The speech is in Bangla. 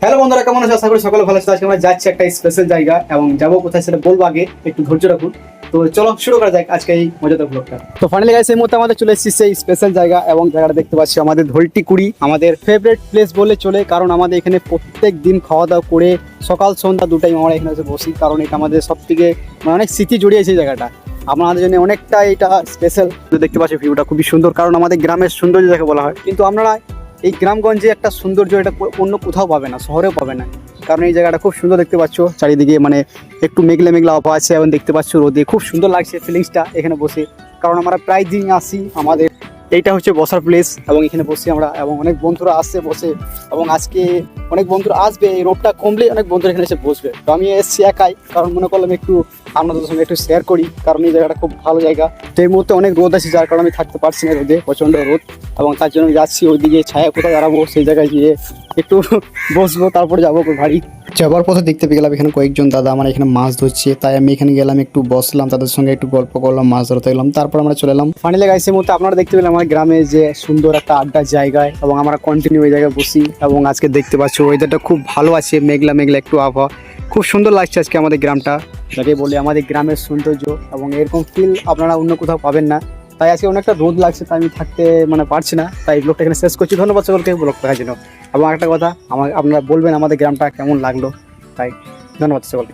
হ্যালো বন্ধুরা, কেমন আছো? আশা করি সকলে ভালো আছো। আজকে আমরা যাচ্ছি একটা স্পেশাল জায়গা এবং যাবো কোথায় সেটা বলবো, আগে একটু ধৈর্য রাখুন। তো চলো শুরু করা যাক আজকে এই মজাদার ব্লগটা। তো ফাইনালি গাইস, এই মুহূর্তে আমাদের চলে এসেছি সেই স্পেশাল জায়গা এবং জায়গাটা দেখতে পাচ্ছি আমাদের ধলটিকুড়ি, আমাদের ফেভারিট প্লেস বলে চলে। কারণ আমাদের এখানে প্রত্যেক দিন খাওয়া দাওয়া করে সকাল সন্ধ্যা দুটাই আমরা এখানে এসে বসি, কারণ এটা আমাদের সব থেকে অনেক স্মৃতি জড়িয়েছে এই জায়গাটা। আমাদের জন্য অনেকটা এটা স্পেশাল। দেখতে পাচ্ছি ভিউটা খুবই সুন্দর, কারণ আমাদের গ্রামের সৌন্দর্য যাকে বলা হয়। কিন্তু আপনারা এই গ্রামগঞ্জে একটা সৌন্দর্য এটা অন্য কোথাও পাবে না, শহরেও পাবে না। কারণ এই জায়গাটা খুব সুন্দর দেখতে পাচ্ছ, চারিদিকে মানে একটু মেঘলা মেঘলা আবহাওয়া আছে এবং দেখতে পাচ্ছ রোদে খুব সুন্দর লাগছে ফিলিংসটা এখানে বসে। কারণ আমরা প্রায় দিন আসি, আমাদের এইটা হচ্ছে বসার প্লেস এবং এখানে বসি আমরা, এবং অনেক বন্ধুরা আসছে বসে, এবং আজকে অনেক বন্ধুরা আসবে। এই রোডটা কমলে অনেক বন্ধুরা এখানে এসে বসবে। তো আমি এসছি একাই, কারণ মনে করলাম একটু আপনাদের সঙ্গে একটু শেয়ার করি, কারণ এই জায়গাটা খুব ভালো জায়গা। তো এই মুহূর্তে অনেক রোদ আছে, যার কারণে আমি থাকতে পারছি না রোদে, প্রচণ্ড রোদ, এবং তার জন্য আমি যাচ্ছি ওইদিকে ছায়া কোথায় দাঁড়াবো সেই জায়গায় গিয়ে একটু বসবো, তারপরে যাবো বাড়ি। যাবার পথে দেখতে পেয়ে গেলাম এখানে কয়েকজন দাদা আমার এখানে মাছ ধরছে, তাই আমি এখানে গেলাম, একটু বসলাম তাদের সঙ্গে, একটু গল্প করলাম, মাছ ধরতে গেলাম, তারপর আমরা চলে এলাম। ফাইনালি গাইস, এই মুহূর্তে আপনারা দেখতে পেলাম আমার গ্রামে যে সুন্দর একটা আড্ডার জায়গায়, এবং আমরা কন্টিনিউ এই জায়গায় বসি। এবং আজকে দেখতে পাচ্ছ ওয়েদারটা খুব ভালো আছে, মেঘলা মেঘলা একটু আবহাওয়া, খুব সুন্দর লাগছে আজকে আমাদের গ্রামটা, যাকে বলে আমাদের গ্রামের সৌন্দর্য। এবং এরকম ফিল আপনারা অন্য কোথাও পাবেন না। তাই আজকে অনেকটা রোদ লাগছে, তাই আমি থাকতে পারছি না, তাই ব্লগটা এখানে শেষ করছি। ধন্যবাদ সকলকে ব্লগ দেখার জন্য। এবং একটা কথা, আপনারা বলবেন আমাদের গ্রামটা কেমন লাগলো, তাই ধন্যবাদ সকলকে।